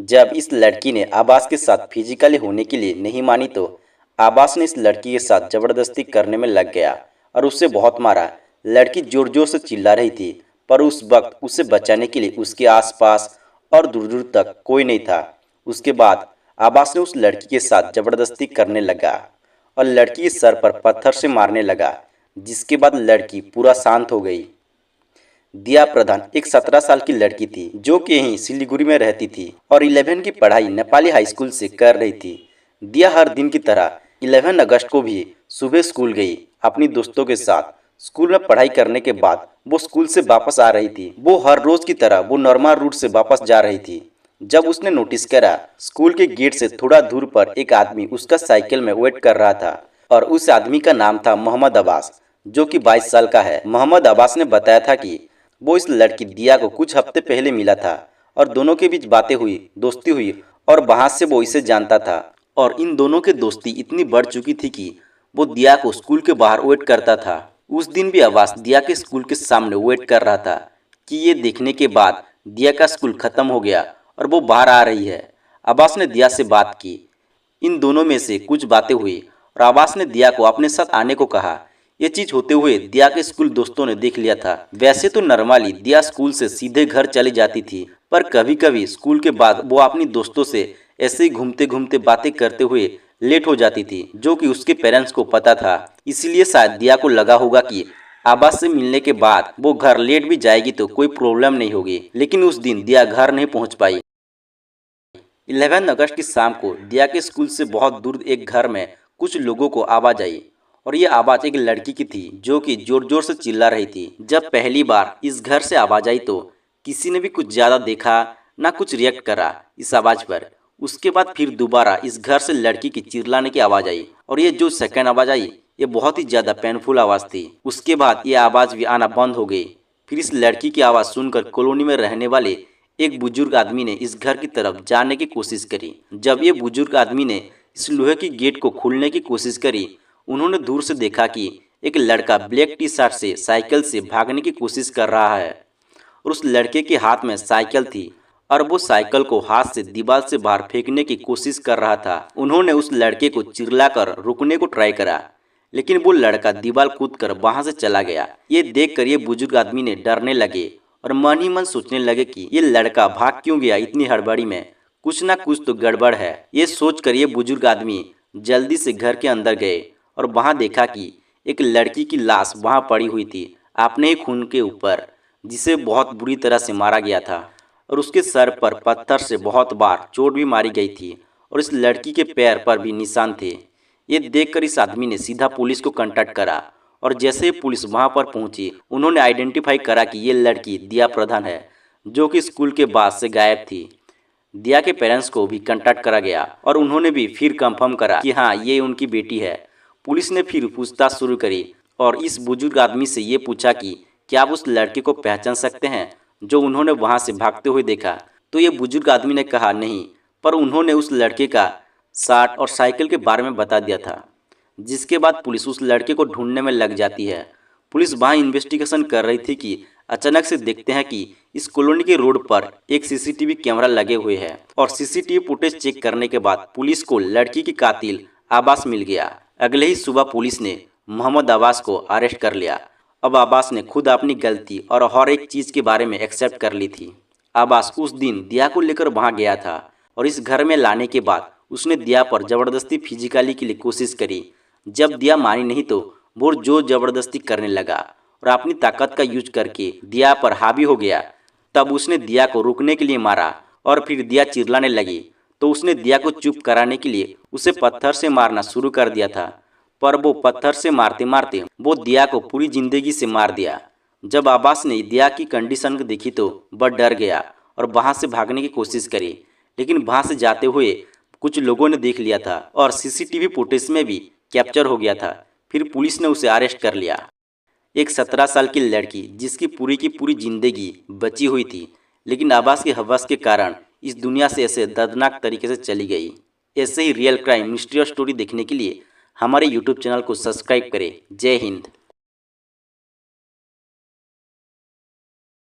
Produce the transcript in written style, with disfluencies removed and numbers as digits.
जब इस लड़की ने आबास के साथ फिजिकली होने के लिए नहीं मानी तो आबास ने इस लड़की के साथ जबरदस्ती करने में लग गया और उसे बहुत मारा। लड़की जोर जोर से चिल्ला रही थी, पर उस वक्त उसे बचाने के लिए उसके आसपास और दूर दूर तक कोई नहीं था। उसके बाद आबास ने उस लड़की के साथ जबरदस्ती करने लगा और लड़की के सर पर पत्थर से मारने लगा, जिसके बाद लड़की पूरा शांत हो गई। दिया प्रधान एक 17 साल की लड़की थी जो कि यहीं सिलीगुड़ी में रहती थी और 11 की पढ़ाई नेपाली हाई स्कूल से कर रही थी। दिया हर दिन की तरह 11 अगस्त को भी सुबह स्कूल गई अपनी दोस्तों के साथ। स्कूल में पढ़ाई करने के बाद वो स्कूल से वापस आ रही थी। वो हर रोज की तरह वो नॉर्मल रूट से वापस जा रही थी जब उसने नोटिस करा स्कूल के गेट से थोड़ा दूर पर एक आदमी उसका साइकिल में वेट कर रहा था और उस आदमी का नाम था मोहम्मद अब्बास, जो कि 22 साल का है। मोहम्मद अब्बास ने बताया था कि वो इस लड़की दिया को कुछ हफ्ते पहले मिला था और दोनों के बीच बातें हुई, दोस्ती हुई और वहां से वो इसे जानता था। और इन दोनों की दोस्ती इतनी बढ़ चुकी थी कि वो दिया को स्कूल के बाहर वेट करता था। उस दिन भी अब्बास दिया के स्कूल के सामने वेट कर रहा था कि ये देखने के बाद दिया का स्कूल खत्म हो गया और वो बाहर आ रही है। अब्बास ने दिया से बात की, इन दोनों में से कुछ बातें हुई और अब्बास ने दिया को अपने साथ आने को कहा। ये चीज होते हुए दिया के स्कूल दोस्तों ने देख लिया था। वैसे तो नॉर्मली दिया स्कूल से सीधे घर चली जाती थी, पर कभी कभी स्कूल के बाद वो अपनी दोस्तों से ऐसे ही घूमते घूमते बातें करते हुए लेट हो जाती थी, जो कि उसके पेरेंट्स को पता था। इसीलिए शायद दिया को लगा होगा कि आबास से मिलने के बाद वो घर लेट भी जाएगी तो कोई प्रॉब्लम नहीं होगी। लेकिन उस दिन दिया घर नहीं पहुंच पाई। 11 अगस्त की शाम को दिया के स्कूल से बहुत दूर एक घर में कुछ लोगों को आवाज आई और ये आवाज एक लड़की की थी जो कि जोर जोर से चिल्ला रही थी। जब पहली बार इस घर से आवाज आई तो किसी ने भी कुछ ज्यादा देखा ना कुछ रिएक्ट करा इस आवाज पर। उसके बाद फिर दोबारा इस घर से लड़की की चिल्लाने की आवाज आई और ये जो सेकंड आवाज आई ये बहुत ही ज्यादा पेनफुल आवाज थी। उसके बाद ये आवाज भी आना बंद हो गई। फिर इस लड़की की आवाज सुनकर कॉलोनी में रहने वाले एक बुजुर्ग आदमी ने इस घर की तरफ जाने की कोशिश करी। जब ये बुजुर्ग आदमी ने इस लोहे की गेट को खोलने की कोशिश करी, उन्होंने दूर से देखा कि एक लड़का ब्लैक टी शर्ट से साइकिल से भागने की कोशिश कर रहा है और उस लड़के के हाथ में साइकिल थी और वो साइकिल को हाथ से दीवार से बाहर फेंकने की कोशिश कर रहा था। उन्होंने उस लड़के को चिल्लाकर रोकने को ट्राई करा, लेकिन वो लड़का दीवार कूद कर वहां से चला गया। ये देखकर ये बुजुर्ग आदमी ने डरने लगे और मन ही मन सोचने लगे कि ये लड़का भाग क्यों गया इतनी हड़बड़ी में, कुछ ना कुछ तो गड़बड़ है। ये सोचकर ये बुजुर्ग आदमी जल्दी से घर के अंदर गए और वहां देखा कि एक लड़की की लाश वहां पड़ी हुई थी अपने ही खून के ऊपर, जिसे बहुत बुरी तरह से मारा गया था और उसके सर पर पत्थर से बहुत बार चोट भी मारी गई थी और इस लड़की के पैर पर भी निशान थे। ये देखकर इस आदमी ने सीधा पुलिस को कांटेक्ट करा और जैसे ही पुलिस वहां पर पहुंची उन्होंने आइडेंटिफाई करा कि ये लड़की दिया प्रधान है जो कि स्कूल के बाद से गायब थी। दिया के पेरेंट्स को भी कांटेक्ट करा गया और उन्होंने भी फिर कंफर्म करा कि हाँ ये उनकी बेटी है। पुलिस ने फिर पूछताछ शुरू करी और इस बुजुर्ग आदमी से ये पूछा कि क्या आप उस लड़के को पहचान सकते हैं जो उन्होंने वहां से भागते हुए देखा। तो ये बुजुर्ग आदमी ने कहा नहीं, पर उन्होंने उस लड़के का शर्ट और साइकिल के बारे में बता दिया था। जिसके बाद पुलिस उस लड़के को ढूंढने में लग जाती है। पुलिस वहां इन्वेस्टिगेशन कर रही थी कि अचानक से देखते हैं कि इस कॉलोनी के रोड पर एक सीसीटीवी कैमरा लगे हुए हैं और सीसीटीवी फुटेज चेक करने के बाद पुलिस को लड़की की कातिल आबास मिल गया। अगले ही सुबह पुलिस ने मोहम्मद अब्बास को अरेस्ट कर लिया। अब अब्बास ने खुद अपनी गलती और हर एक चीज के बारे में एक्सेप्ट कर ली थी। अब्बास उस दिन दिया को लेकर वहां गया था और इस घर में लाने के बाद उसने दिया पर जबरदस्ती फिजिकली के लिए कोशिश करी। जब दिया मानी नहीं तो वो जोर जबरदस्ती करने लगा और अपनी ताकत का यूज करके दिया पर हावी हो गया। तब उसने दिया को रोकने के लिए मारा और फिर दिया चिल्लाने लगी तो उसने दिया को चुप कराने के लिए उसे पत्थर से मारना शुरू कर दिया था। पर वो पत्थर से मारते मारते वो दिया को पूरी जिंदगी से मार दिया। जब अब्बास ने दिया की कंडीशन को देखी तो वह डर गया और वहां से भागने की कोशिश करी, लेकिन वहां से जाते हुए कुछ लोगों ने देख लिया था और सीसीटीवी फुटेज में भी कैप्चर हो गया था। फिर पुलिस ने उसे अरेस्ट कर लिया। एक 17 साल की लड़की जिसकी पूरी जिंदगी बची हुई थी, लेकिन अब्बास के हवस के कारण इस दुनिया से ऐसे दर्दनाक तरीके से चली गई। ऐसे ही रियल क्राइम मिस्ट्री और स्टोरी देखने के लिए हमारे यूट्यूब चैनल को सब्सक्राइब करें। जय हिंद।